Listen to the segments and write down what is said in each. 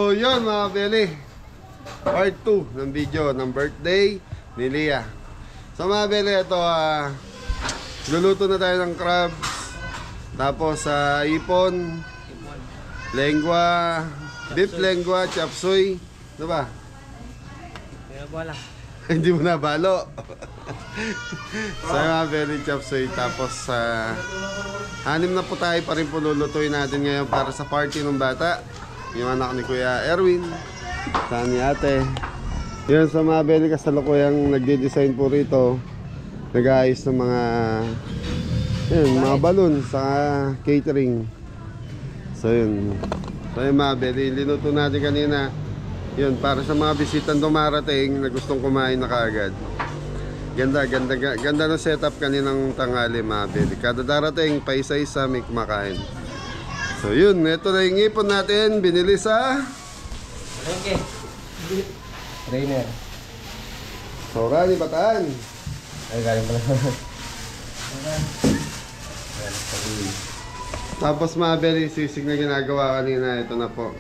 So yun mga Beli, part 2 ng video ng birthday ni Lia. So mga Beli, ito luluto na tayo ng crabs. Tapos ipon, lengua, beef lengua, chop suey. Ano ba? Hindi mo nabalo. So mga Beli, chop suey. Tapos anim na po tayo pa rin po lulutuin natin ngayon para sa party ng bata. Yung anak ni Kuya Erwin, saan ni ate. Yun sa mga Beli, kasalukuyang nagde-design po rito. Nag-aayos ng mga mga balloon sa catering. So yun. So yun mga Beli, linuto natin kanina. Yun, para sa mga bisitang dumarating na gustong kumain na kaagad. Ganda ng setup kaninang tanghali mga Beli. Kada darating, pa isa-isa may kumakain. So yun, ito na yung ipon natin. Binili sa Okay. Trainer. Sorani, Bataan. Ay, galing pala. Tapos mga Beli, sisig na ginagawa kanina. Ito na po.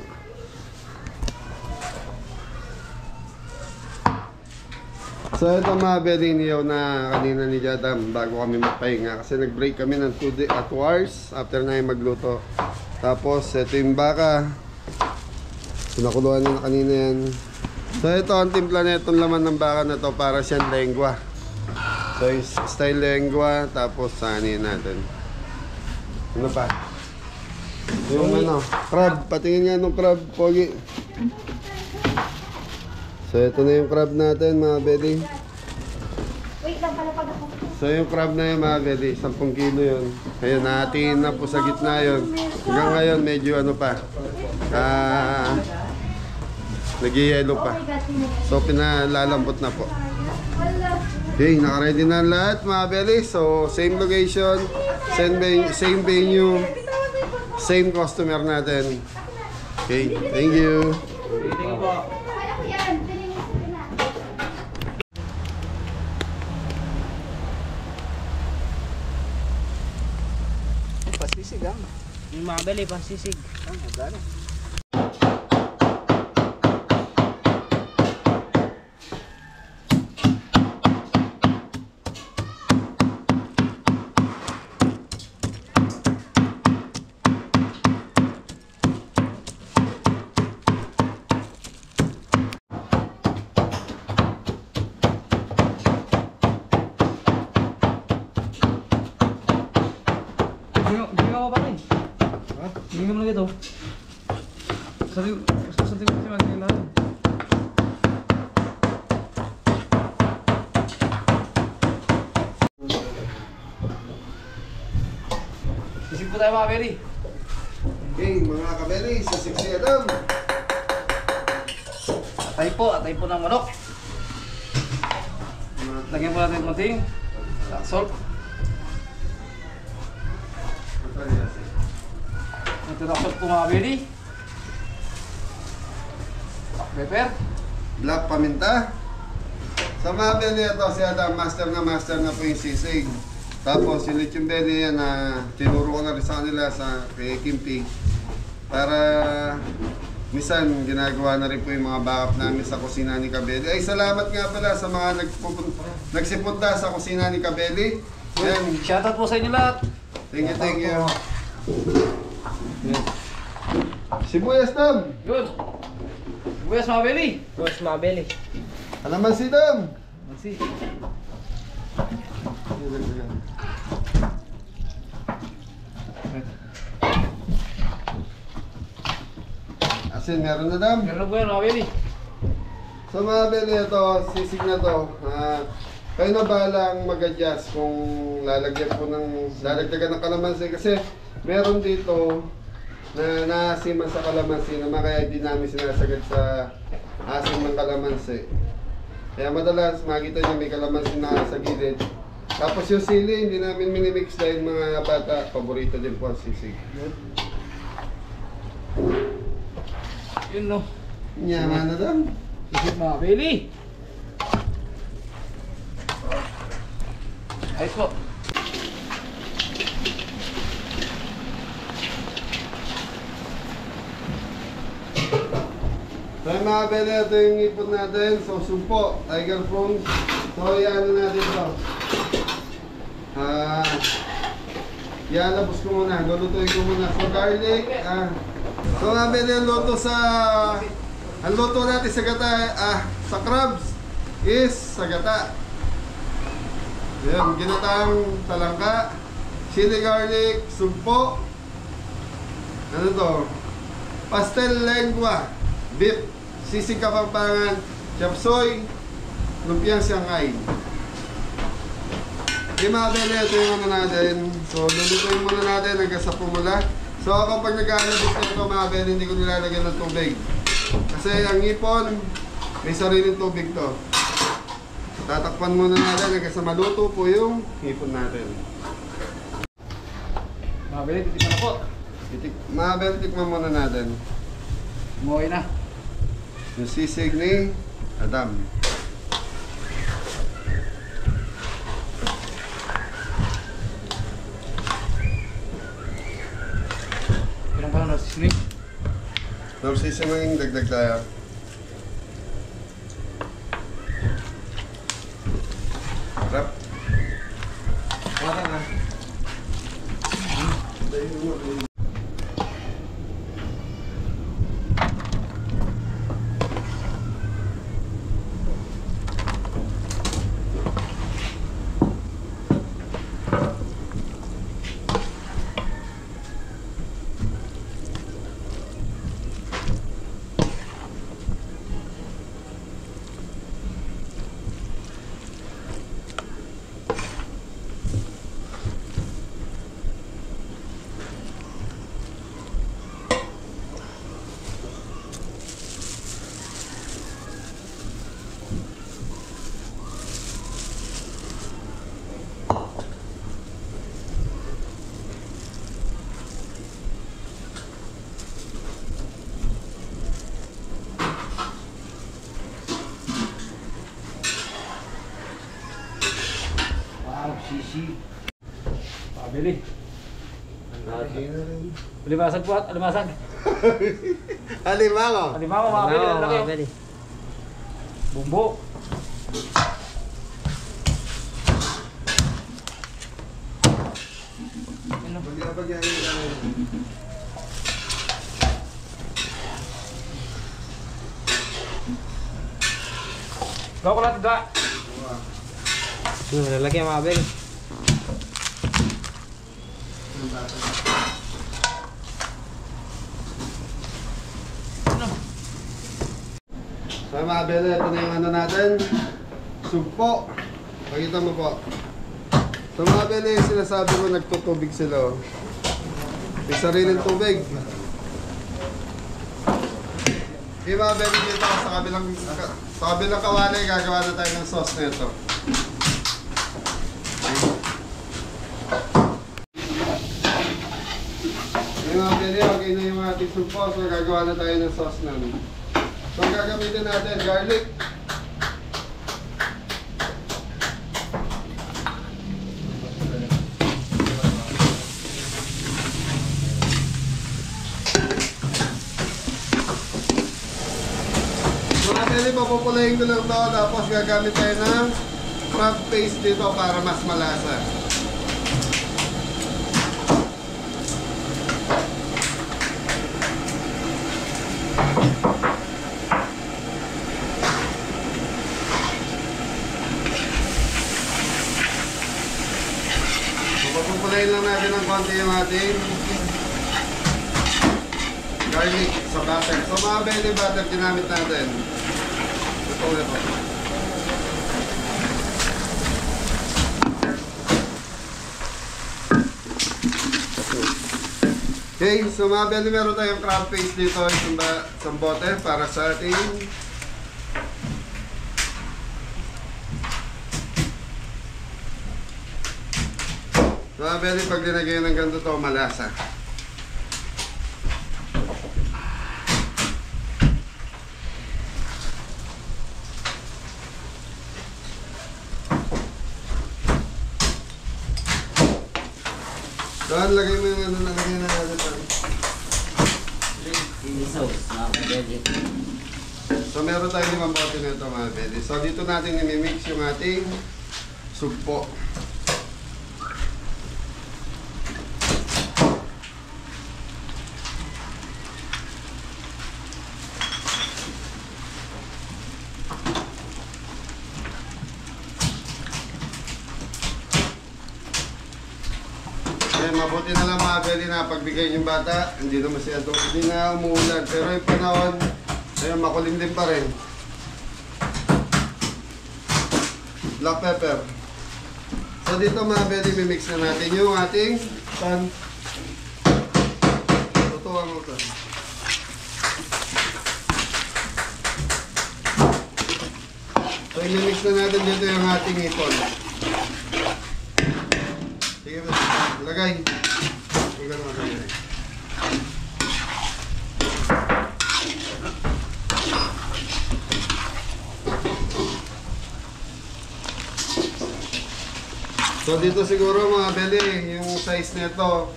So ito mga Beli, niyaw na kanina ni Jadam bago kami magpahinga. Kasi nag-break kami ng 2 hours after na yung magluto. Tapos ito yung baka. Pinakuluan na kanina yan. So ito ang timpla na itong laman ng baka na to para siyang lengua. So yung style lengua. Tapos sanin natin. Ano pa? Yung crab. Patingin nga nung crab, Pogi. So ito na yung crab natin mga Beli. Wait lang pala pag ako. So yung crab na yun mga Beli, 10 kilo yun. Ayun, nahatiin na po sa gitna yun. Hanggang ngayon medyo ano pa, nag-yellow pa. So pinalalambot na po. Okay, naka-ready na lahat mga Beli. So same location, same venue, same customer natin. Okay, thank you. Pasisig ah. Yung mga Beli, pasisig. Magano? Hindi mo pa rin. Ha? Hindi mo lang ito. Sali ko kasi magkailangan. Sisig po tayo mga Beli. Okay, mga kabeli, sisig si Adam. Atay po ng manok. Lagyan po natin konting black salt. Ito na salt po mga Beli. Pepper. Black paminta. Sa mga Beli ito, si Adam, master na po yung sisig. Tapos yung lechon Beli yan na tinuro ko na rin sa kanila sa kay Kimpi. Para minsan ginagawa na rin po yung mga backup namin sa kusina ni Kabeli. Ay, salamat nga pala sa mga nagsipunta sa kusina ni Kabeli. Shoutout po sa inyo lahat. Thank you. Sibuyas Dam. Yun. Sibuyas mga Beli. Sibuyas mga Beli. Ano naman si Dam? Mansi. Asin, meron na Dam. Meron po yan mga Beli. Sa mga Beli ito, sisig na to. Kayo na balang mag-adjust kung lalagyan ng kalamansi. Kasi meron dito na naasiman sa kalamansi naman, kaya hindi namin sinasagad sa asim ng kalamansi. Kaya madalas makita nyo may kalamansi na sa gilid. Tapos yung sili, hindi namin minimix dahil mga bata, paborito din po ang sisig. Yun no. Yaman na Dam. Sisig mga Beli. Ayos po. Ay mga bele, ito yung ipon natin. So, sumpo, tiger prawns. So, yan natin ito. Labos ko muna. Lulutuin ko muna. So, garlic. So, mga bele, ang luto natin sa gata, sa crabs is sa gata. Yan, ginatang talangka, chili garlic, sumpo. Ano to? Pastel lengua, beef, sisig kapampangan, chapsoy, lumpiang Shanghai. Okay mga bele, ito yung ano natin. So lulutuin muna natin hanggang sa pumula. So ako pag nag-aanabit na ito mga bele, hindi ko nilalagyan ng tubig. Kasi ang ipon, may sariling tubig to. Tatakpan muna natin hanggang sa maluto po yung ipon natin. Mga bele, titikman na po. Mga bele, tikman muna natin. Umuwi na. Yung sisig ni Adam. Pinang pa na sisig. So sisig ng dagdag tayo. Rap. Wala na. Sisi. Pabili. Alimasag po at alimasag. Alimango. Alimango mga bili. Ang laki. Bumbo. Gawa ko lahat ga. Lalaki ang mga bel. So mga bele, ito na yung ano natin. Sugpo. Pakita mo po. So mga bele, sinasabi ko nagtutubig sila. May sariling tubig. Okay mga bele, dito sa kabilang kawali, gagawa na tayo ng sauce na ito. Okay mga bele, okay na yung ating sugpo. So gagawa na tayo ng sauce na. So ang gagamitin natin, garlic. So natin papupulayin ko lang ito, tapos gagamit tayo ng crab paste dito para mas malasa. Papupulayin lang natin ng konti yung ating garlic sa butter. So mga belly butter ginamit natin. Ito ulit po. Okay, so mga belly meron tayong crab paste dito isang bote para sa ating mga belly, pag linagay ng ganito to, malasa. Doon, lagay mo yung ano, lagay na natin. Ini sauce, mga bel. So meron tayong 5 bote nito mga beli. So dito natin i-mix yung ating sugpo. Okay, mabuti na lang mga beli na pagbigay yung bata. Hindi na masyado, hindi na umuulan. Pero yung panahon, ayun, makulimlim pa rin. Black pepper. So dito mga beli, mimix na natin yung ating pan. Tutuwa mo ito. So imimix na natin dito yung ating ipon. Sige, lagay. Ikaw mo lagay. So dito siguro mga beli, yung size nito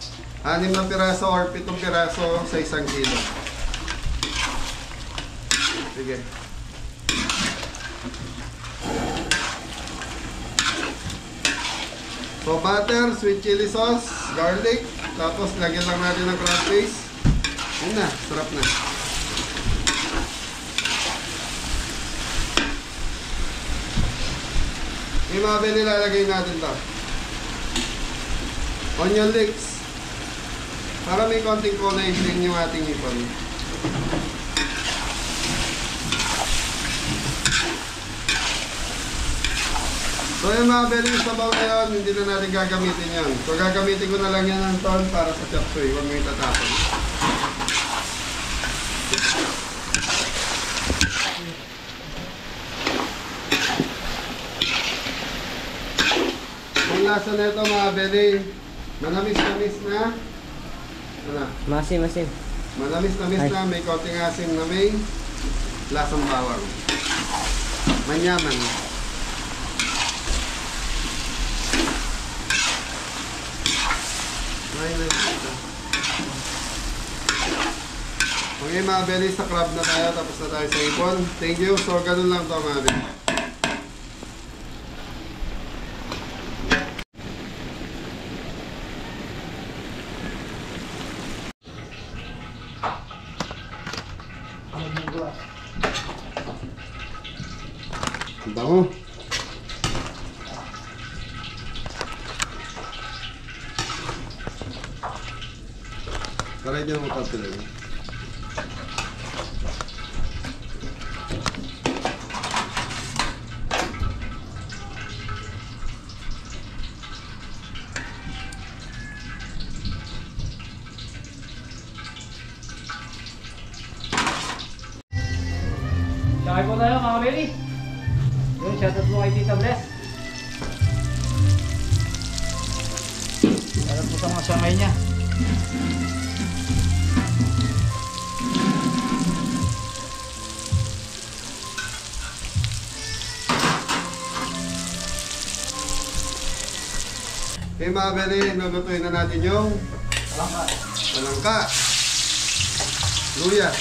6 na piraso or 7 piraso sa 1 kilo. Sige. So butter, sweet chili sauce, garlic, tapos lagyan lang natin ng crab paste. Yun na, sarap na. Yung mga beli, lalagay natin to. Onion leeks. Para may konting kulay din yung ating ipon. So yung mga beli, yung sabaw na yun, hindi na natin gagamitin yun. So gagamitin ko na lang yan ng ton para sa chop suey. Huwag mo itatapon. Ang lasa na ito mga beli, manamis-namis na. Ano? Masim. Manamis-namis na, may konting asim na may lasang bawang. Manyaman. Okay mga beli, sa crab na tayo, tapos na tayo sa ipon. Thank you. So ganun lang to mga beli. Ang bango. Karay dyan mo tapilin. Sakay po tayo mga beli. Yun, shoutout po kay Tita Bless. Shoutout po sa mga sangay niya. Okay mga beli, lulutuin na natin yung palangka, luya,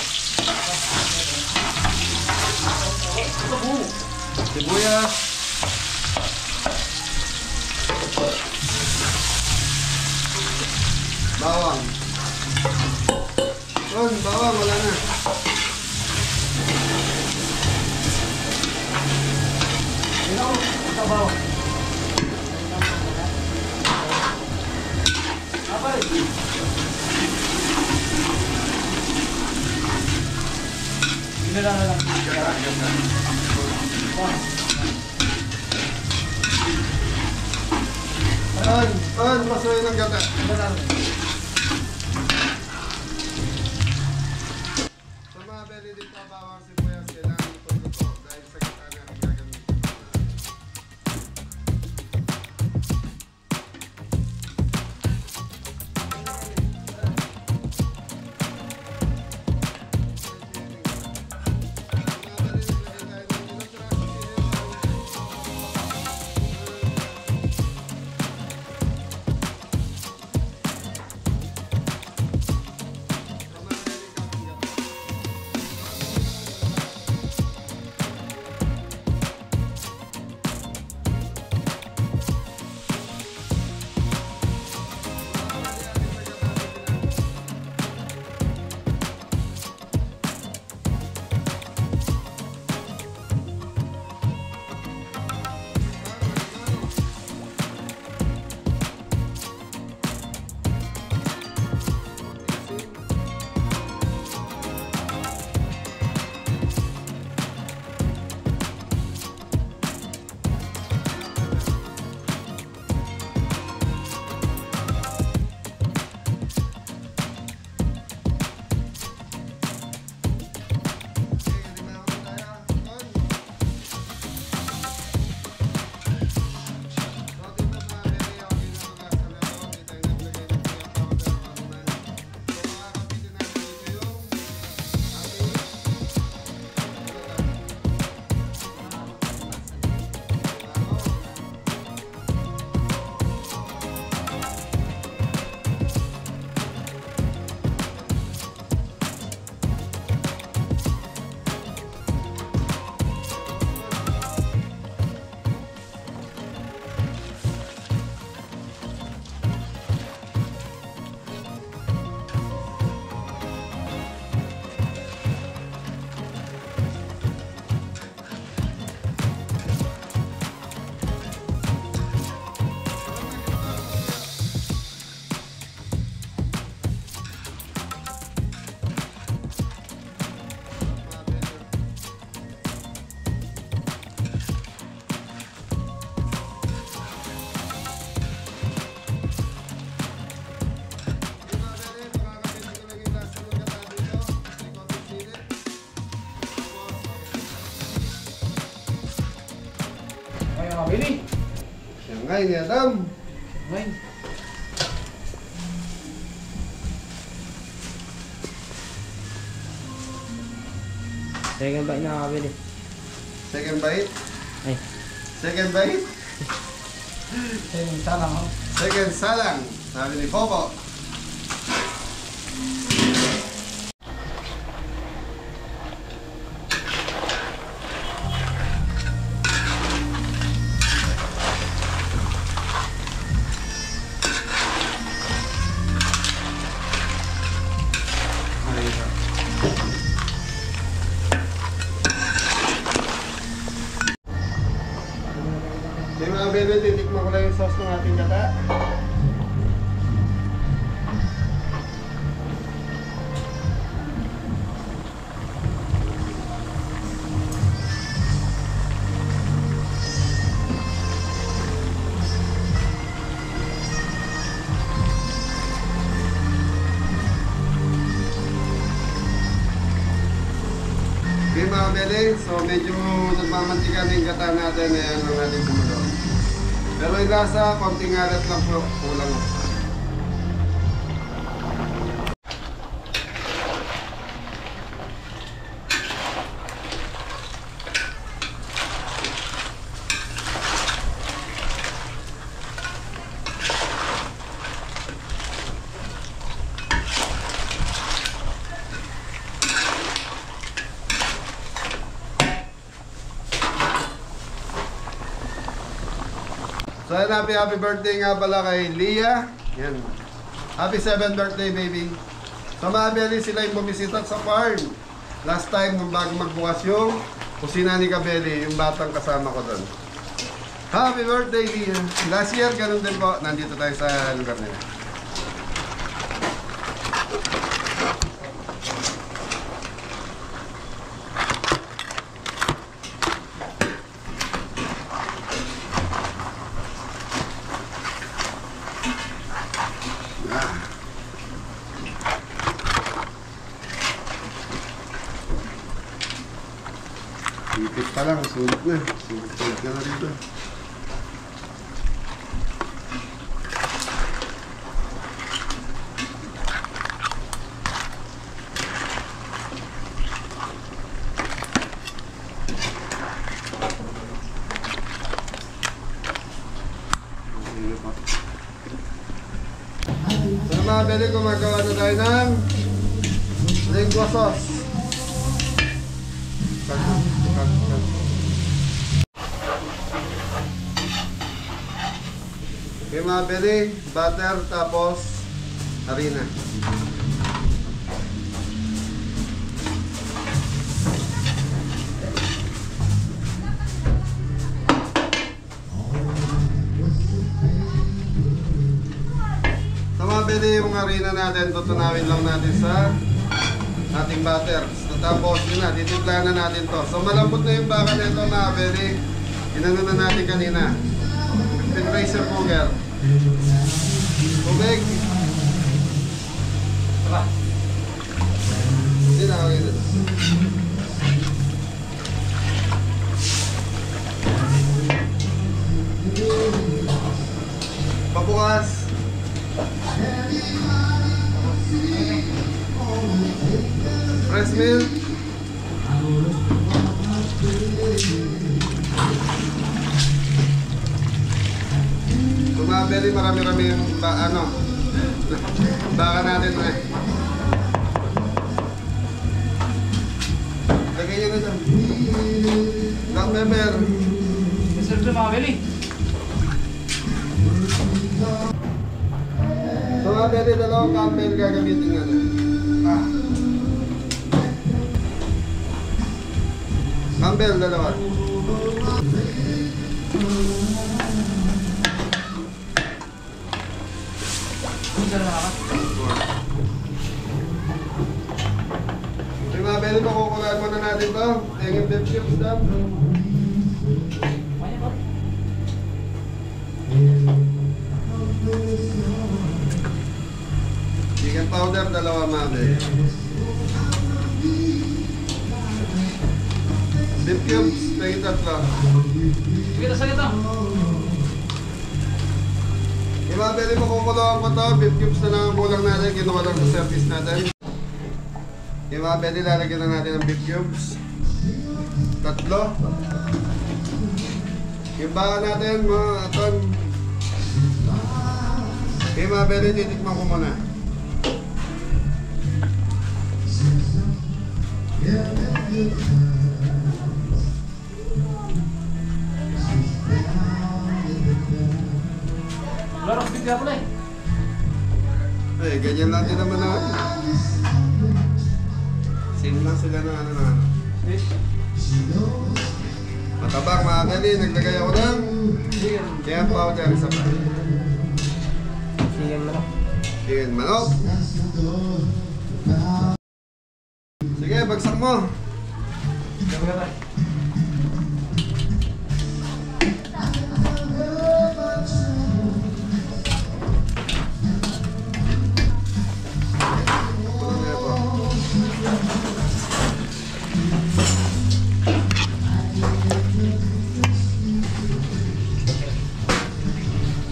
sibuyas, bawang. Bawang wala na. Ito bawang. Abay. Ginala na lang. Pasuyin ng gata. Sa mga beli dito, bawang sibuyas, kailangan ipagluto dahil sa gata natin gagamitin. Pili. Siyangay ni Adam. Ngayon. Second bite na nakabili. Second bite. Ay. Second bite. Second salang ako. Second salang. Sabi ni Popo. Yung mga bebe, titikman ko lang yung sauce ng ating gata. Okay mga bebe, so medyo nagmamantika na yung gata natin. Ayan ang ating kumulo. Pero yung lasa, konting alat lang po, kulang. So happy birthday nga pala kay Leah. Yan. Happy 7th birthday, baby. So mga Belly, sila yung bumisita sa farm. Last time, nung bago magbukas yung kusina ni Kabeli, yung batang kasama ko doon. Happy birthday, Leah. Last year, ganun din po. Nandito tayo sa lugar nila. Ipit pa lang, sulit na. Sulit ka na dito. So mga Beli, gumagawa na tayo ng lingua sauce. Okay mga Beli, butter tapos harina. So mga Beli, yung harina natin, tutunawin lang natin sa ating butter. So, tapos yun na, titimplahan na natin to. So malambot na yung baka nito mga Beli. Inano na natin kanina. Pressure cooker. Tubig. Tara. Hindi na, okay na. Pabukas. Fresh milk. Beli, marami-rami yung baka natin eh. Lagay nyo na dyan. Black pepper. Deserve na mga Beli. So mga Beli, dalawang campbell gagamitin nga na. Campbell, dalawa. Okay mga Beli, makukulaan muna natin to. Tingin beef cubes dam. Chicken powder, dalawa mga Beli. Beef cubes, tingin tatlo. Sige na, sige na. Ibabili mo kukuluan ko to. Beef cubes na lang ang kulang natin. Kinuha lang sa service natin. Ibabili, lalagyan na natin ng beef cubes. 3. Yung baka natin, mga aton. Ibabili, titikman ko muna. Wala rin bigla ko na eh. Eh, ganyan lang din naman naman. Same lang sila ng ano. Matabang, mga kali, naglagay ako ng chicken powder sa pa. Sige mo na. Chicken manok. Sige, bagsak mo. Sige mo na.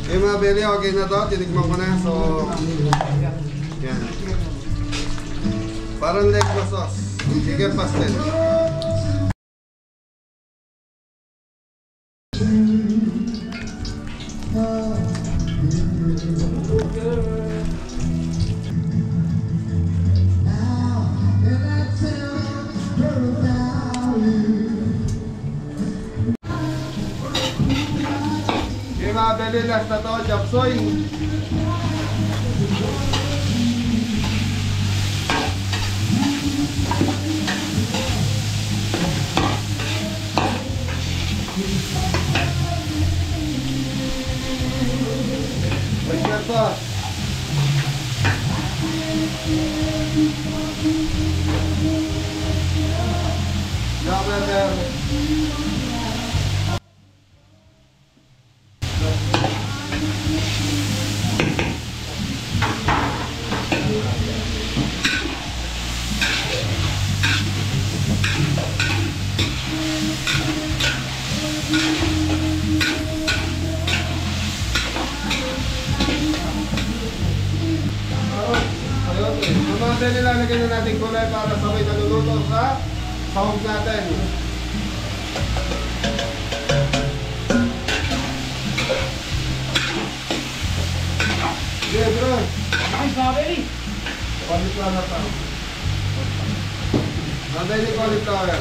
Eh mga belly, okay na to. Tinikman ko na. So, yan. Parang lego sauce. Chicken pastel. Okay mga belly, last na to. Chop suey. Oyster sauce. Black pepper. Ang mga dali lalagyan na natin kulay para sabay naluluto sa sahog natin. Okay bro. Nice mga belly. Cauliflower pa. Ang dali cauliflower.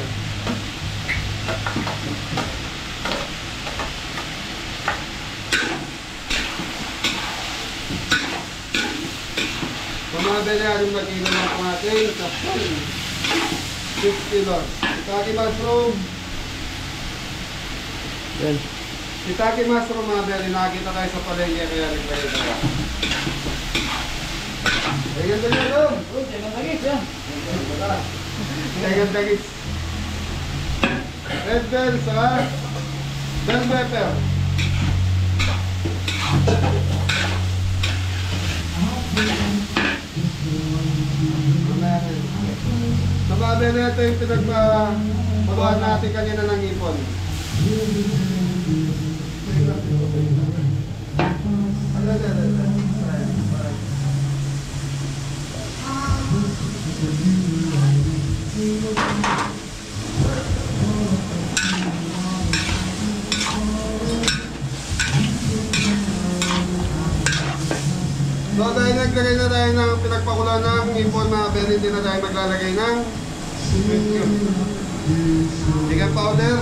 Mga dali, na kilo ng ating kapal. 6 kilos. Shiitake mushroom. Yan. Shiitake mushroom mga dali, nakakita tayo sa palengke kaya nagbayad tayo. Ayan dali lang. Uy, jangan lagi yan. Ayan dali. Red bell sa bell pepper. Sababi na ito yung pinagpagawa natin kanina ng ipon. So dahil naglagay na tayo ng pinagpakulan ng ipon mga belly, hindi na tayo maglalagay ng chicken powder.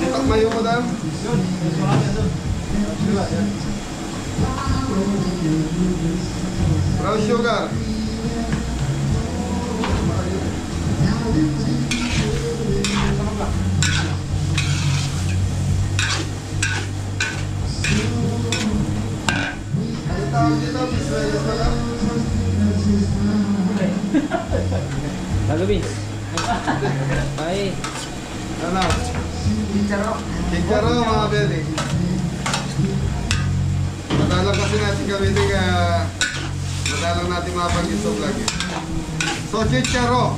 Itak mayo mo dam. Yun, mas marami yan doon. Brown sugar. Ano tawag dito? Biswayas na lang. Lagabi. Ay. Ano? Chicharo mga belly. Madalang kasi natin gamitin kaya madalang natin mapag-iso vlog eh. So chicharo.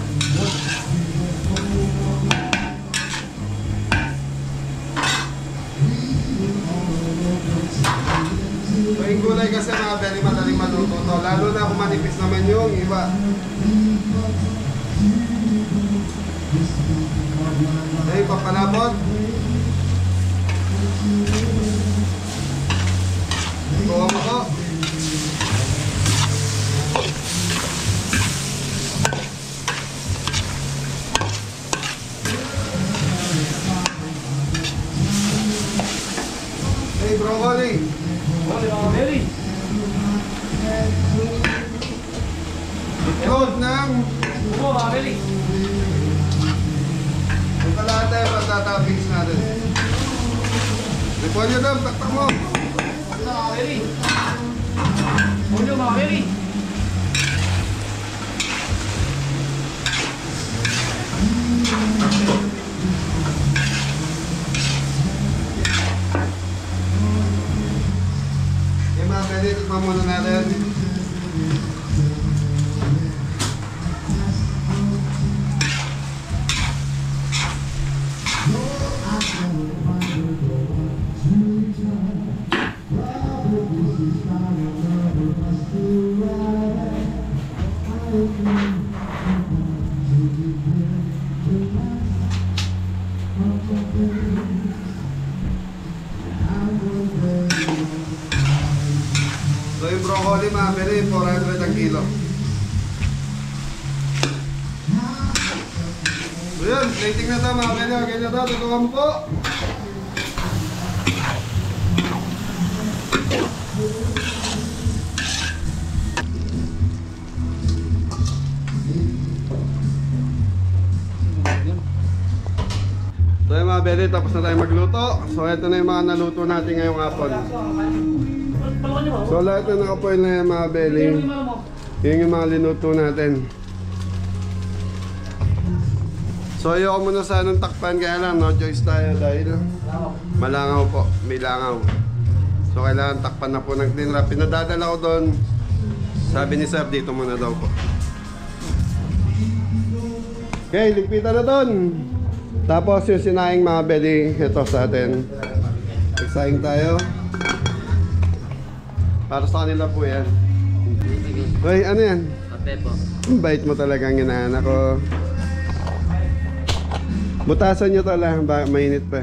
So yung gulay kasi mga very madaling maluto to. Lalo na kung manipis naman yung iba. Okay, papalapot. Kuha mo ko. Hey, broccoli. Holy mga belly. Load ng Oo, mga belly. yung kalahati tayo pagtatoppings natin. Repolyo daw, taktak mo. Holy mga belly. Holy mga belly. Yung mga pwede, tikman muna natin. So yung broccoli mga pwede, 400 ang kilo. So yun, plating na ito mga pwede, okay na ito, tutukan mo po. So yung mga pwede, tapos na tayo magluto. So ito na yung mga naluto natin ngayong hapon. So lahat na nakapoil na yung mga belly. Yun yung mga linuto natin. So ayoko muna sa anong takpan, kaya lang no choice tayo dahil malangaw po, may langaw. So kailangan takpan na po ng clean wrap. Pinadadala ko doon. Sabi ni Sir dito muna daw po. Okay, ligpitan na doon. Tapos yung sinaing mga belly, ito sa atin. Nagsaing tayo. Para sa kanila po yan. Hoy, ano yan? Kape po. Ang bait mo talagang inaanak ko. Butasan nyo to lang, mainit pa.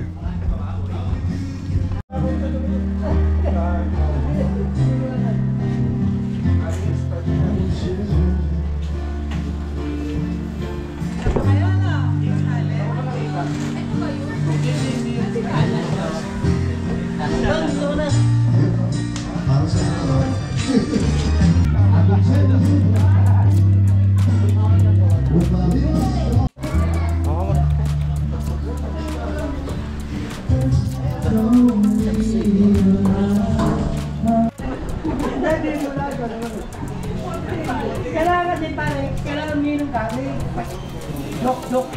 Kailangan din pare, kailangan minum kami. Dok.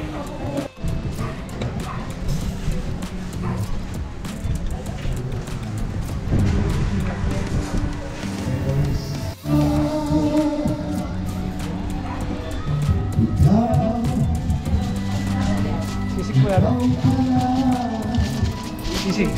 Sisig po yan. Sisig.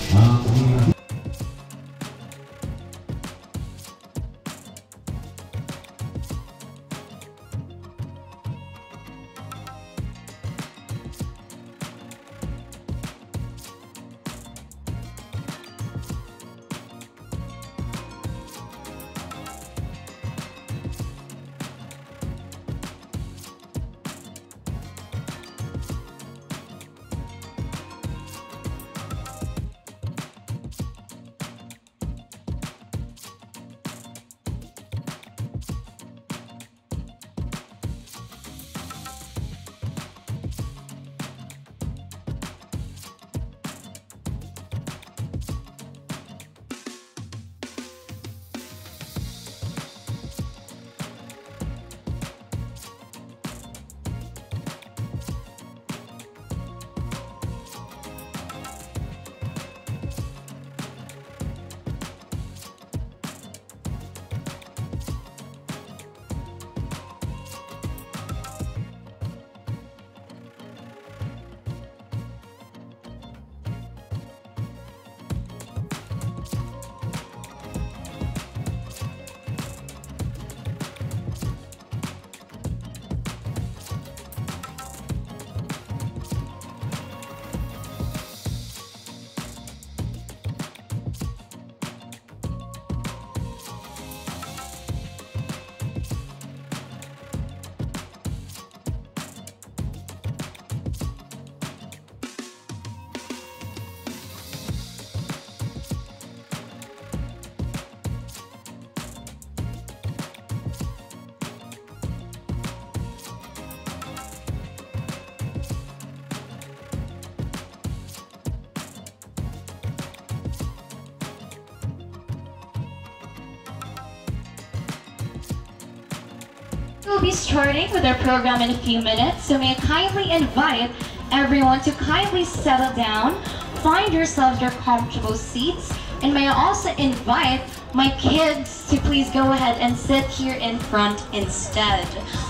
We'll be starting with our program in a few minutes, so may I kindly invite everyone to kindly settle down, find yourselves your comfortable seats, and may I also invite my kids to please go ahead and sit here in front instead.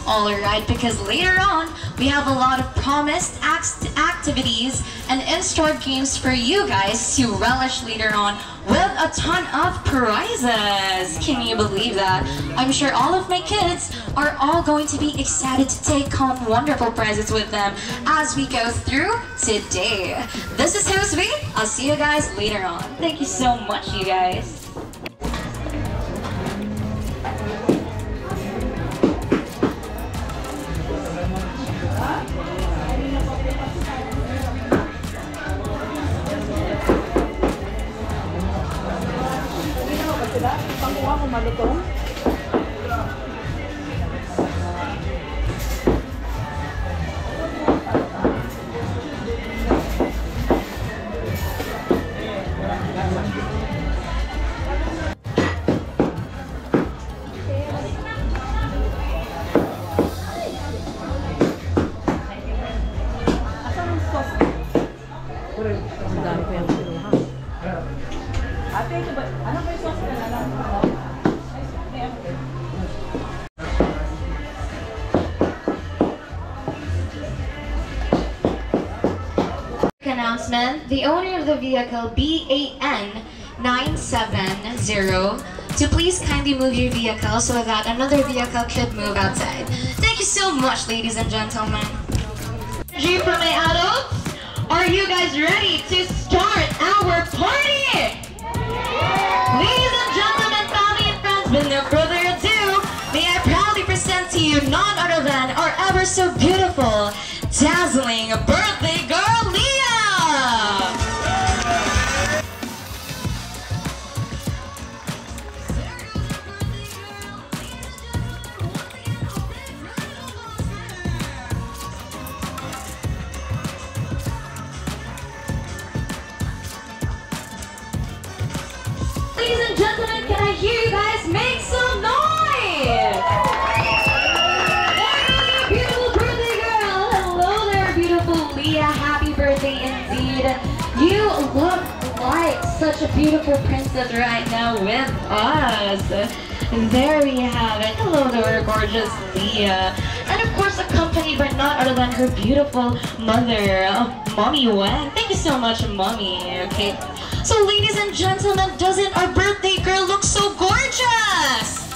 Alright, because later on, we have a lot of promised activities and in-store games for you guys to relish later on with a ton of prizes. Can you believe that? I'm sure all of my kids are all going to be excited to take home wonderful prizes with them as we go through today. This is Josue. I'll see you guys later on. Thank you so much, you guys. Pangkuha ko malutong. Asan ang sauce? Ang dami ko yung pinuha. Ate, ito ba? Ano ba yung sauce ka na lang? Announcement, the owner of the vehicle BAN 970 to please kindly move your vehicle so that another vehicle could move outside. Thank you so much, ladies and gentlemen. Energy from my adults, are you guys ready to start our party? Ladies and gentlemen, family and friends, with no further ado, may I proudly present to you none other than our ever so beautiful, dazzling birthday girl, Leah! Ladies and gentlemen, can I hear you guys make some noise? Hey, beautiful birthday girl! Hello there, beautiful Leah. Happy birthday indeed. You look like such a beautiful princess right now with us. There we have it. Hello there, gorgeous Leah. And of course, accompanied by none other than her beautiful mother, Mommy Wen. Thank you so much, Mommy. Okay. So, ladies and gentlemen, doesn't our birthday girl look so gorgeous?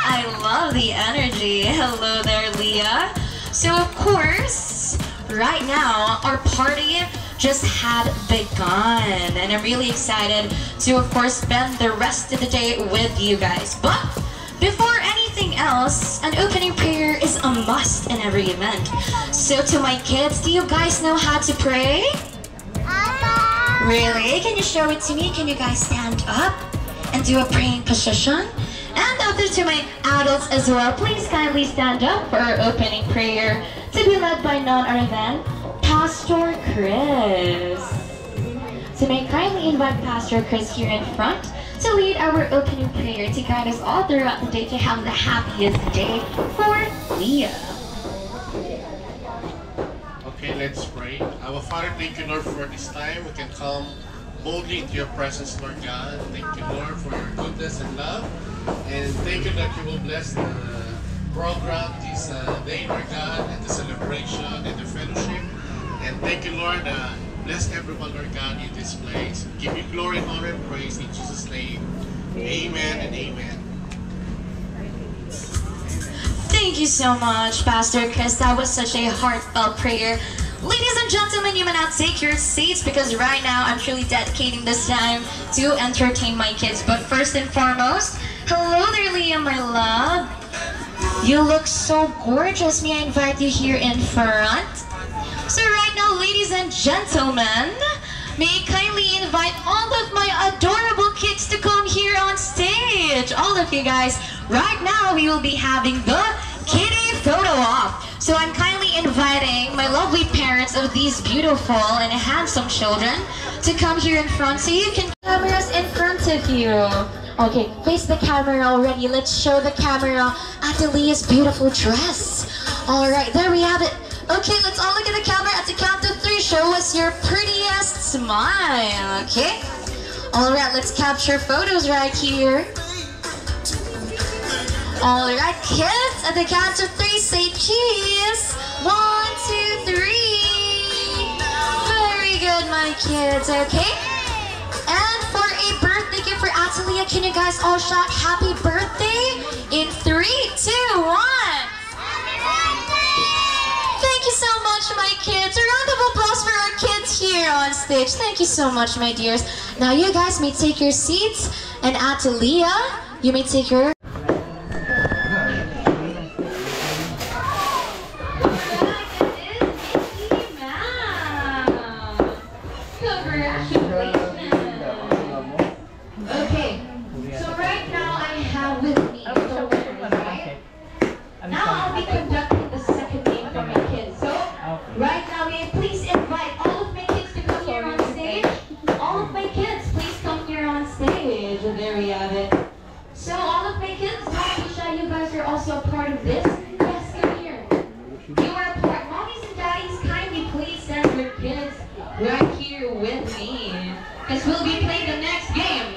I love the energy. Hello there, Leah. So, of course, right now, our party just had begun. And I'm really excited to, of course, spend the rest of the day with you guys. But before anything else, an opening prayer is a must in every event. So, to my kids, do you guys know how to pray? Really? Can you show it to me? Can you guys stand up and do a praying position? And over to my adults as well, please kindly stand up for our opening prayer to be led by none other than Pastor Chris. So may I kindly invite Pastor Chris here in front to lead our opening prayer to guide us all throughout the day to have the happiest day for Leah. Okay, let's pray. Our Father, thank you, Lord, for this time. We can come boldly into your presence, Lord God. Thank you, Lord, for your goodness and love. And thank you that you will bless the program this day, Lord God, and the celebration and the fellowship. And thank you, Lord, bless everyone, Lord God, in this place. Give you glory, honor, and praise in Jesus' name. Amen and amen. Thank you so much, Pastor Chris. That was such a heartfelt prayer. Ladies and gentlemen, you may now take your seats because right now I'm truly dedicating this time to entertain my kids. But first and foremost, hello there, Leah, my love. You look so gorgeous. May I invite you here in front? So right now, ladies and gentlemen, may I kindly invite all of my adorable kids to come here on stage. All of you guys, right now we will be having the kitty photo op. So I'm kindly inviting my lovely parents of these beautiful and handsome children to come here in front so you can cameras in front of you. Okay, face the camera already. Let's show the camera Atelia's beautiful dress. Alright, there we have it. Okay, let's all look at the camera. At the count of 3, show us your prettiest smile, okay? Alright, let's capture photos right here. Alright, kids, at the count of 3, say cheese. 1, 2, 3. Very good, my kids, okay? And for a birthday gift for Atalia, can you guys all shout happy birthday? In 3, 2, 1. Thank you so much, my kids. A round of applause for our kids here on stage. Thank you so much, my dears. Now you guys may take your seats, and Atalia, you may take your... Okay, so right now I have with me right? Now I'll be conducting the second game for my kids. So right now, may I please invite all of my kids to come here on stage? All of my kids, please come here on stage. There we have it. So all of my kids, don't be shy. You guys are also a part of this. Yes, come here. You are a part. Mommies and daddies, kindly please send your kids right here with me, because we'll be playing the next game.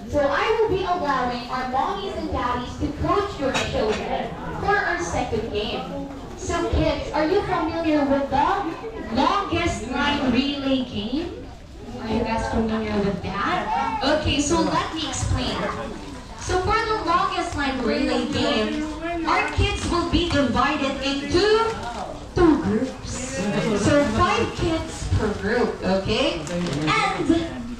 So I will be allowing our mommies and daddies to coach your children for our second game. So kids, are you familiar with the longest line relay game? Are you guys familiar with that? Okay, so let me explain. So for the longest line relay game, our kids will be divided into 2 groups. So 5 kids per group, okay? And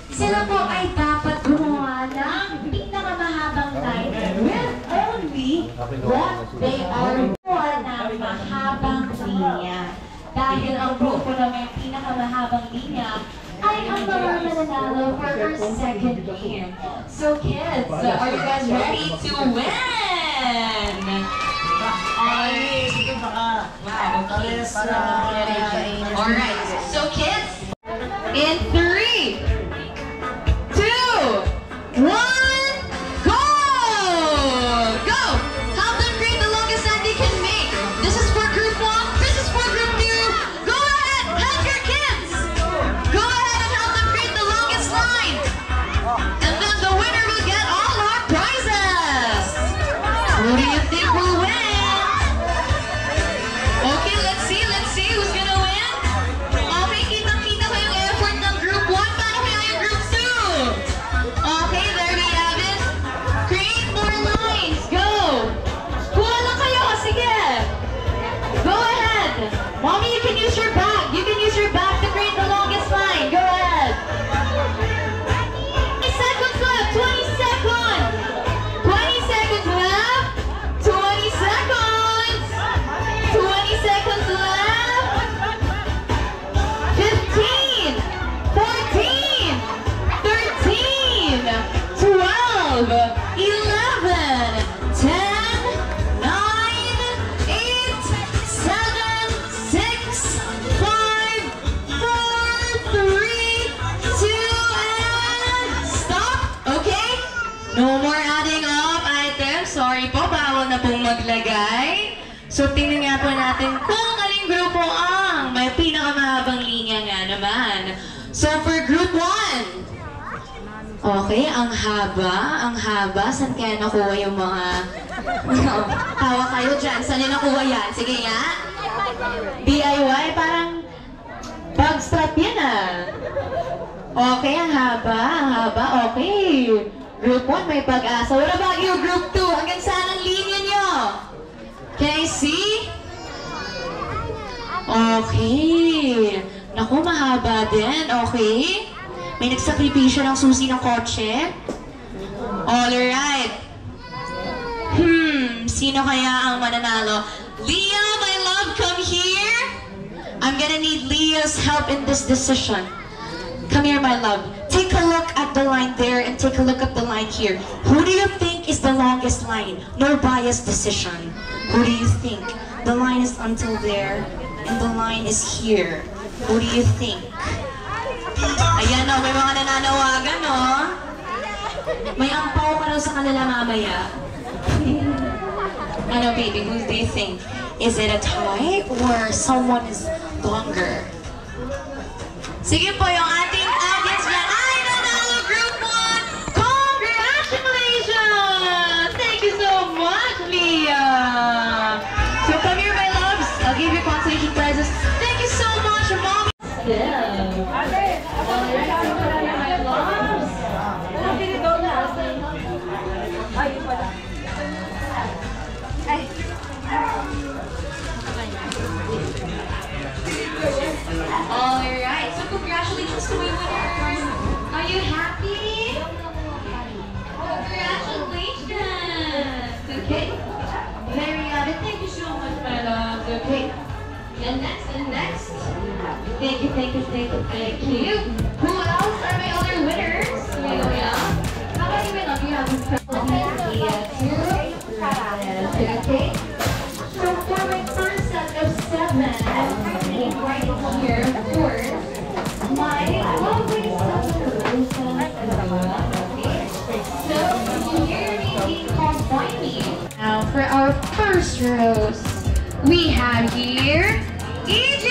sila po ay dapat gumawa ng pinakamahabang line with only what they are gumawa ng mahabang linya. Dahil ang grupo na may pinakamahabang linya ay ang mga mananalo for our second game. So kids, are you guys ready to win? Alright, so kids, in 3, 2, 1, go! Go! Help them create the longest line they can make. This is for group 1, this is for group 2. Go ahead, help your kids! Go ahead and help them create the longest line. And then the winner will get all our prizes. Who do you think will win? Okay, let's see who's gonna win. Okay, kitang-kita ko yung effort ng group 1. Paano kaya yung group 2? Okay, there we have it. Create more lines. Go! Kuha lang kayo. Sige. Go ahead. Mommy, you can use your back. You can use your back to create the longest line. Go ahead. 20 seconds left. 20 seconds. 20 seconds left. 20 seconds. 20 seconds left. 15, 14, 13, 12, 11, 10, 9, 8, 7, 6, 5, 4, 3, 2, and stop. Okay? No more adding up items. Sorry po, bawal na pong maglagay. So tingnan nga po natin kung aling grupo ang may pinakamahabang linya nga naman. So for group 1, okay, ang haba. Saan kaya nakuha yung mga... Tawa kayo dyan, saan nyo nakuha yan? Sige nga. DIY, parang bag strap yan ah. Okay, ang haba, okay. Group 1 may pag-asa. What about you, group 2? Hanggang saan ang linya nyo? Can I see? Okay. Naku, mahaba din. Okay. May nagsakripisyo ng susi ng kotse. Alright. Sino kaya ang mananalo? Leah, my love, come here. I'm gonna need Leah's help in this decision. Come here, my love. Take a look at the line there and take a look at the line here. Who do you think is the longest line? No bias decision. Who do you think? The line is until there. and the line is here. Who do you think? Ayan o, may mga nananawagan o. May ampaw ka daw sa kanila mamaya. Ano baby, who do you think? Is it a tie or someone is longer? Sige po, yung ating audience dyan. Ay, nanalo group 1! Congratulations! Thank you so much, Leah! So come here, my loves. I'll give you consolation prizes. Thank you so much, Mom. Alright, so congratulations to my winners. Are you happy? Congratulations! Okay. Very good. Thank you so much, my loves. Okay. And next. Thank you. Who else are my other winners? Leah. How about you, my love? You have okay. So for my first set of 7, right here, of course, my lovely so here we combine me. Now for our first roast, we have here EG.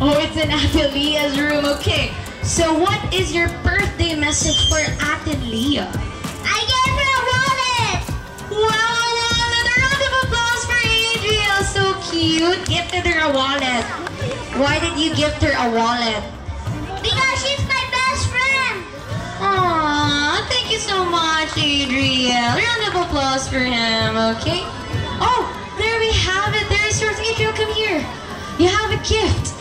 Oh, it's in Ate Leah's room. Okay. So what is your birthday message for Ate Leah? I gave her a wallet! Wow, a wallet! A round of applause for Adriel. So cute. Gifted her a wallet. Why did you gift her a wallet? Because she's my best friend! Aww, thank you so much, Adriel. Round of applause for him, okay? Oh, there we have it. There is yours. Adriel, come here. You have a gift.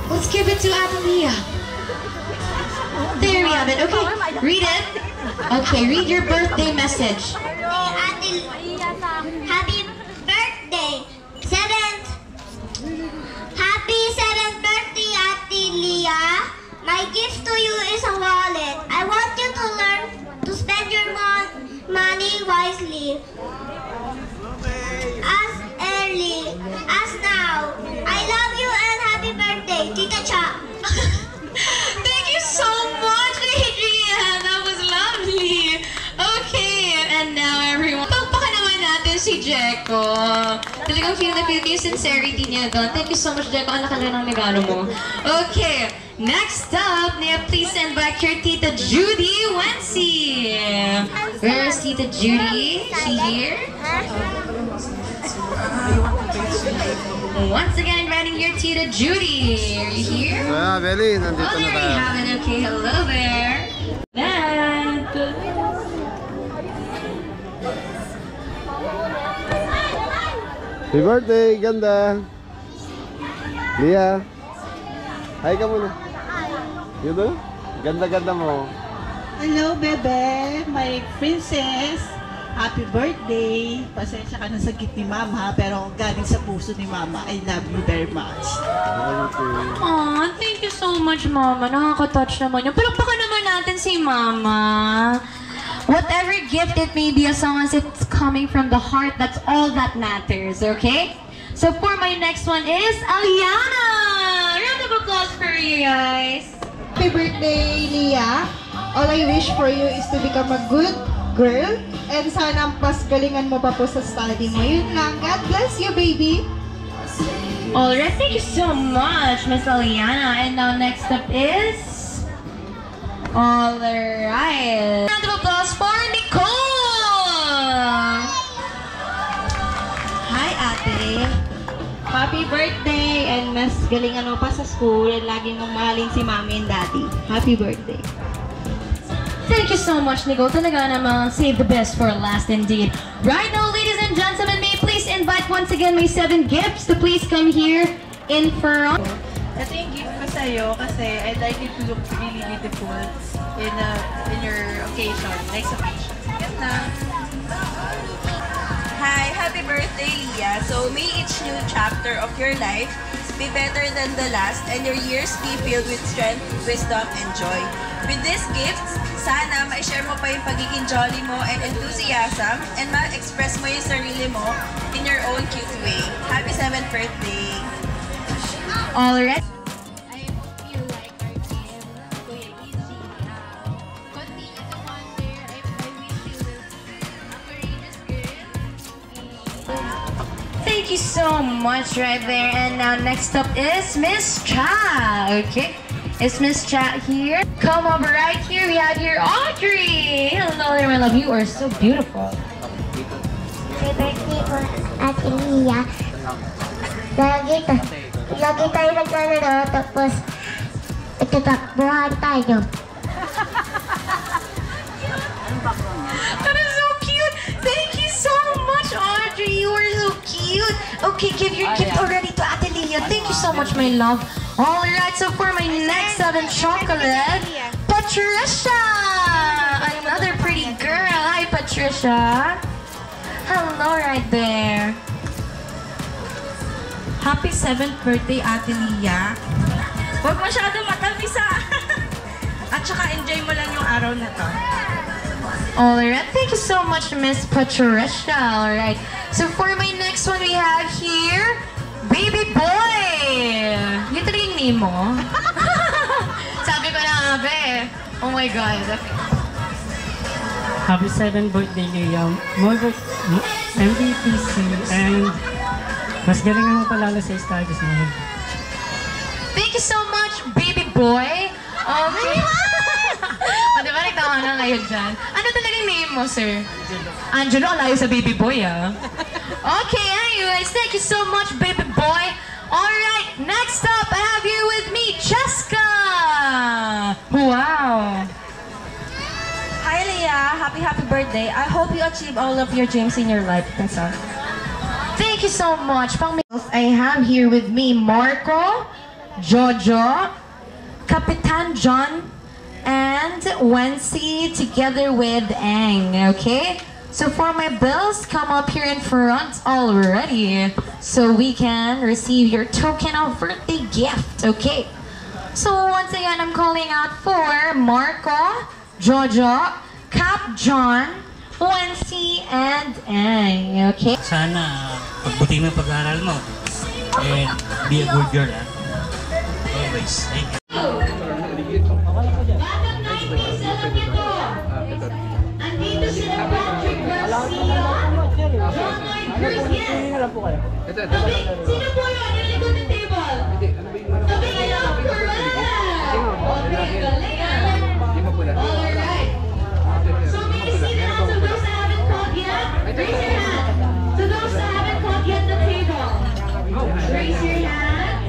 Let's give it to Ate Leah. There we have it. Okay, read it. Okay, read your birthday message. Happy birthday! 7th! Happy 7th birthday, Ate Leah! My gift to you is a wallet. I want you to learn to spend your money wisely. As early as now. I love you and happy birthday, Tita Cha. Thank you so much, Adrian. That was lovely. Okay, and now everyone. Pagpaka naman natin si Jeko. Talagang feel na feel yung sincerity niya doon. Thank you so much, Jeko. Ang laki ng regalo mo. Okay, next up, may I please send back your Tita Judy Wency. Where is Tita Judy? Is she here? Once again, inviting your Tita Judy. Are you here? Belly, nandito Oh, na there you tayo. have it. Okay, hello there. Dad. Happy birthday, ganda. Leah. Hi ka muna. Yun o? Ganda-ganda mo. Hello, bebe. My princess. Happy birthday. Pasensya ka na sa gift ni Mama, pero galing sa puso ni Mama. I love you very much. Okay. Aw, thank you so much, Mama. Nakaka-touch naman yun. Palakpakan naman natin si Mama. Whatever gift it may be, as long as it's coming from the heart, that's all that matters, okay? So for my next one is Aliana! Round of applause for you guys. Happy birthday, Leah. All I wish for you is to become a good girl. And sana mas galingan mo pa po sa study mo. Yun lang. God bless you, baby. Alright, thank you so much, Miss Aliana. And now next up is... Alright. Round of applause for Nicole! Hi, ate. Happy birthday and mas galingan mo pa sa school and lagi mong mahalin si mommy and daddy. Happy birthday. Thank you so much, Nicole. Talaga namang save the best for last indeed. Right now, ladies and gentlemen, may I please invite once again my 7 gifts to please come here in front. Ito yung gift ko sa'yo kasi I'd like it to look really beautiful in your occasion, next occasion. Yes na. Hi, happy birthday, Leah. So may each new chapter of your life be better than the last and your years be filled with strength, wisdom, and joy. With these gifts, sana ma-share mo pa yung pagiging jolly mo and enthusiasm and ma-express mo yung sarili mo in your own cute way. Happy 7th birthday! Alright. I hope you like our game. Kuya Easy. Continue to wonder. I wish you will be a courageous girl. Thank you so much right there. And now next up is Miss Cha. Okay. Is Miss Cha here? Come over right here. We have here Audrey. Hello there, my love. You are so beautiful. Happy birthday po, Ate Lia. Lagi tayo naglalaro, tapos itatakbuhan tayo. That is so cute. Thank you so much, Audrey. You are so cute. Okay, give your gift already to Ate Lia. Thank you so much, my love. All right, so for my next 7 chocolate, Patricia. Another pretty girl. Hi, Patricia. Hello right there. Happy 7th birthday, Ate Lia. Huwag masyado matamis At saka enjoy mo lang yung araw na to. Alright, thank you so much, Miss Patricia. Alright, so for my next one, we have here, Baby Boy. Yun talaga yung name mo. Sabi ko na nga ba eh. Oh my God. Happy 7th birthday, Leah. More MVPC and mas galingan mo palalo sa studies mo. Thank you so much, Baby Boy. Okay. O, diba nagtawa nga ngayon dyan? Ano talaga yung name mo, sir? Angelo, alayo sa Baby Boy, ah. Okay, anyways, thank you so much, Baby Boy. Alright, next up, I have here with me, Cheska. Wow. Hi, Leah. Happy birthday. I hope you achieve all of your dreams in your life. That's all. Thank you so much. I have here with me Marco, Jojo, Kapitan John, and Wency together with Ang, okay? So for my bills, come up here in front already so we can receive your token of birthday gift, okay? So once again, I'm calling out for Marco, Jojo, Cap John, Wency, and Ang, okay? Sana pagbuti mo yung pag-aaral mo and be a good girl, ha? Always. Thank you. Andito sila Patrick Garcia, John Lloyd Garcia. Sino po yun? Yung likod ng table. Sabi kayo, correct! Okay, galing ah. Alright. So may you see that? So those that haven't called yet, raise your hand. So those that haven't called yet the table, raise your hand.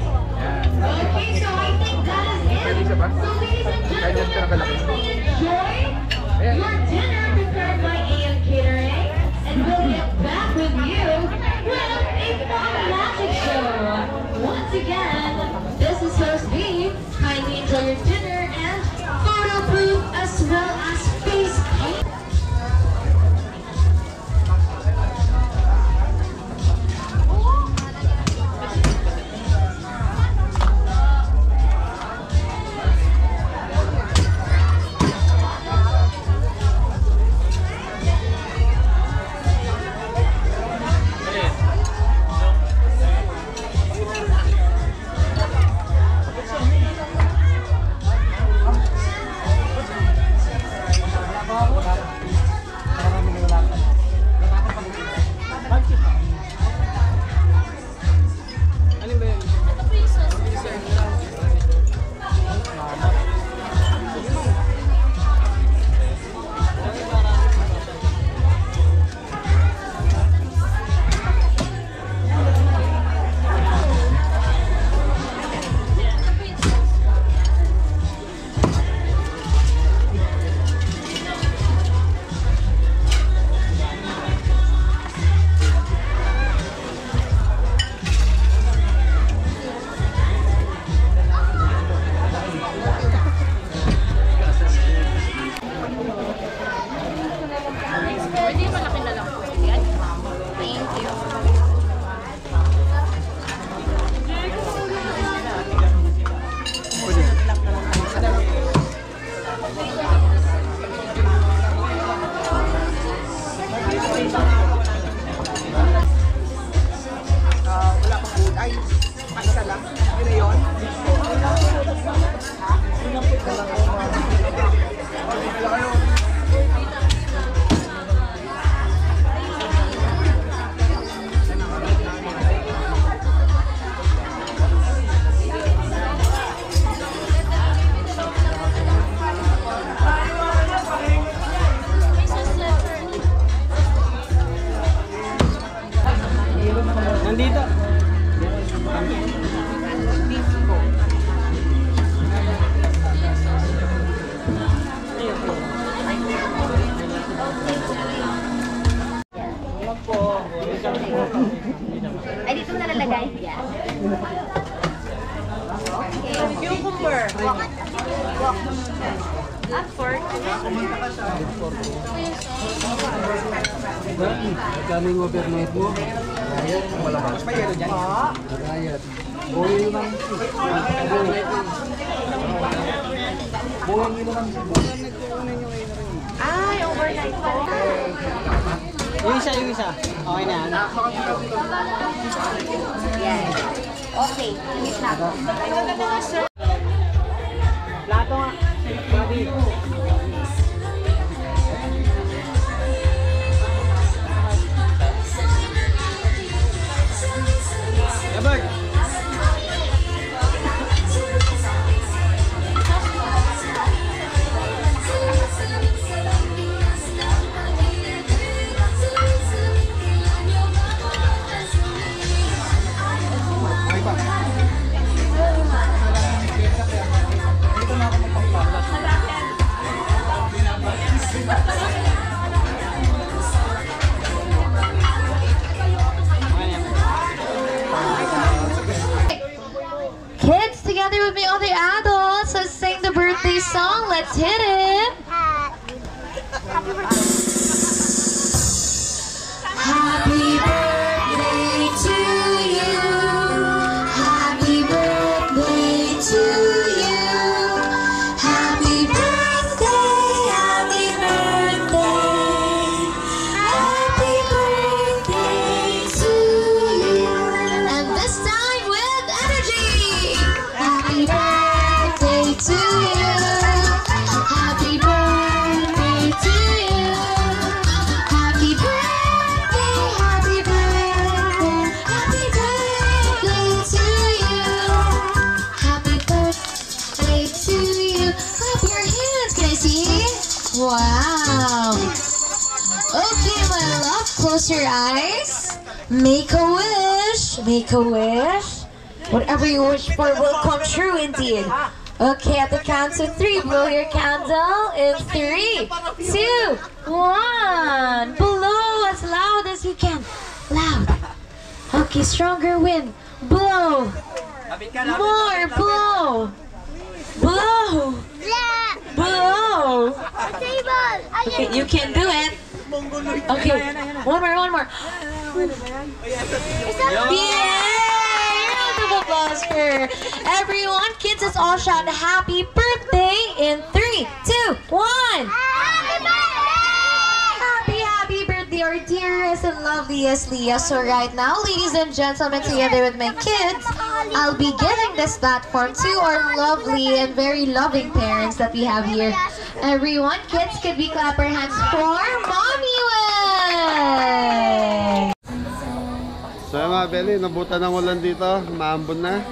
Okay, so I think that is it. So ladies and gentlemen, kindly enjoy your dinner prepared by AM Catering, and we'll get back with you with a fun magic show. Once again, this is Host B. Kindly enjoy your dinner and photo proof as well as face paint. Pwede malaki na lang po. Yan. Thank you. Nandito. Ay, dito mo nalalagay? Yeah. Cucumber. At fork. Kano yung overnight mo? Malakas pa yun dyan. Rayat. Buhay yun lang. Buhay yun lang. Ay, overnight po. Yung isa. Okay na. Yan. Okay, higit na ako. Plato nga. Bobby. Ebert. Kids, together with me, all the adults, let's sing the birthday song. Let's hit it. Happy birthday to you. Happy birthday to you. Happy birthday, happy birthday. Happy birthday to you. And this time with energy. Happy birthday to you. Happy birthday to you. Happy birthday, happy birthday, happy birthday to you. Happy birthday to you. Clap your hands, can I see? Wow. Okay, my love, close your eyes. Make a wish. Make a wish. Whatever you wish for will come true indeed. Okay, at the count of 3, blow your candle in 3, 2, 1. Blow as loud as you can. Loud. Okay, stronger wind. Blow. More. Blow. Blow. Blow. Okay, you can do it. Okay, one more. Yeah! Round of applause for everyone. Kids, let's all shout happy birthday in 3, 2, 1. Happy birthday, our dearest and loveliest Leah. So right now, ladies and gentlemen, together with my kids, I'll be giving this platform to our lovely and very loving parents that we have here. Everyone, kids, could we clap our hands for Mommy Way? So mga Beli, nabutan ng ulan dito, maambon na.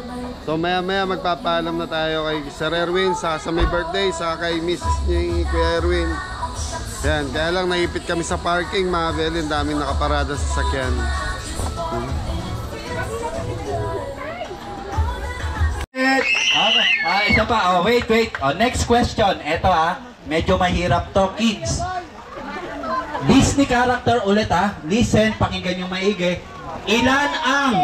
So maya magpapaalam na tayo kay Sir Erwin, sa may birthday, sa kay Mrs. ni Kuya Erwin. Yan, kaya lang naipit kami sa parking mga Beli, ang daming nakaparada sa sakyan. Isa pa, wait. Next question, eto medyo mahirap to, kids. Disney character ulit listen, pakinggan yung maigi. Ilan ang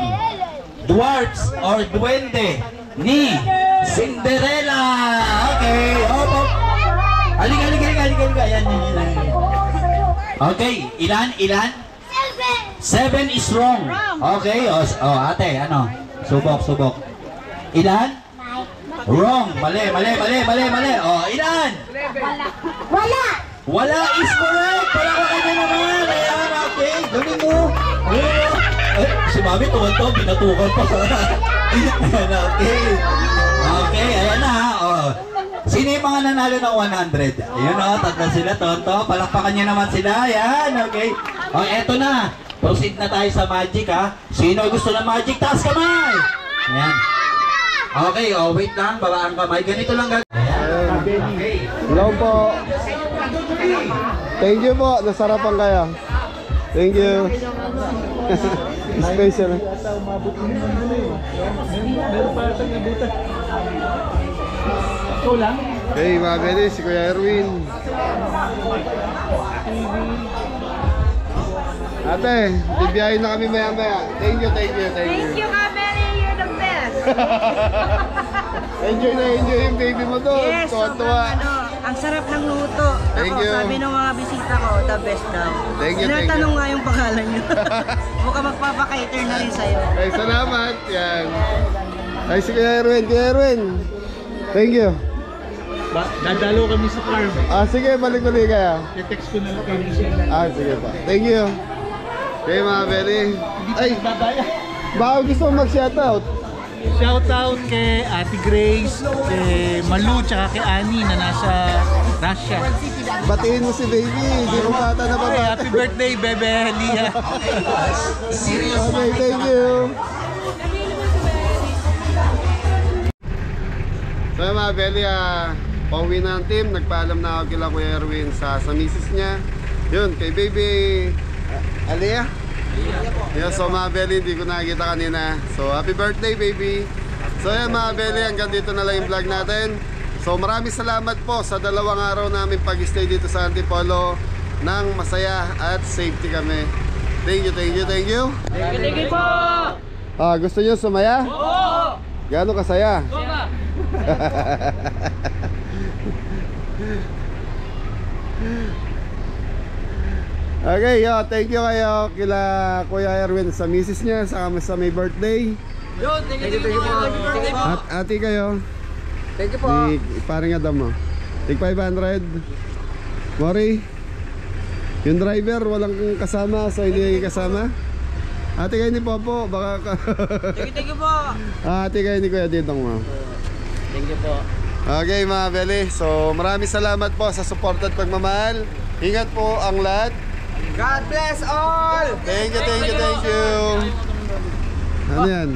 dwarfs or duwende ni Cinderella? Okay, Halika. Yan. Okay, ilan? 7 is wrong. Okay, ate, ano? Subok. Ilan? Wrong. Mali. Ilan? Wala is correct. Wala ka kanya naman. Ayan, okay. Galing mo. Si Mami tuwan-tuwa, binatukan pa. Ayan, okay. Okay, ayan na. Sino yung mga nanalo ng 100? Ayun tatlo sila, Tonto. Palakpakan nyo naman sila. Ayan, okay. Eto na. Proceed na tayo sa magic, ha. Sino gusto ng magic? Taas kamay! Ayan. Okay, wait lang. Baba ang kamay. Ganito lang gagawin. Hello po. Thank you po. Nasarapan kayo. Thank you. Special. Hey, mga bene, si Kuya Erwin. Ate, bibiyahin na kami maya-maya. Thank you. Thank you, Kameri. You're the best. Enjoy yung baby mo doon. Yes, Tuwa-tuwa. ang sarap ng luto. Thank you. Sabi ng mga bisita ko, the best daw. Thank you. Tinatanong nga yung pangalan nyo. Mukhang magpapakater na rin sa'yo. Ay, salamat. Yan. Ay, si Kuya Erwin. Thank you. Dadalo kami sa farm. Sige, balik-balik kayo. I-text ko na lang kayo. Sige pa. Thank you. Okay, mga bene. Ay, baka gusto mo mag-shoutout. Shoutout kay Ate Grace, kay Malu, tsaka kay Annie na nasa Russia. Batiin mo si baby. Hindi mo bata na bata. Happy birthday, Bebe Lia. Okay, thank you. So mga bene, pauwi na ang team. Nagpaalam na ako kila Kuya Erwin sa misis niya. Yun, kay baby Alia. Yeah, so mga bele, hindi ko nakikita kanina. So happy birthday baby. So yan mga bele, hanggang dito na lang yung vlog natin. So maraming salamat po sa 2 araw namin pag-stay dito sa Antipolo nang masaya at safety kami. Thank you. Thank you po! Gusto nyo sumaya? Oo! Gaano kasaya? Okay, thank you kayo kila Kuya Erwin sa misis niya, sa may birthday. Thank you po! At ate kayo. Thank you po! Parang Adam mo. Tig 500. Mori. Yung driver walang kasama, so hindi kasama. Ate kayo ni Popo, baka Thank you po! ate kayo ni Kuya Didong mo. Thank you po! Okay mga bele, so maraming salamat po sa support at pagmamahal. Ingat po ang lahat. God bless all! Thank you. Ano yan?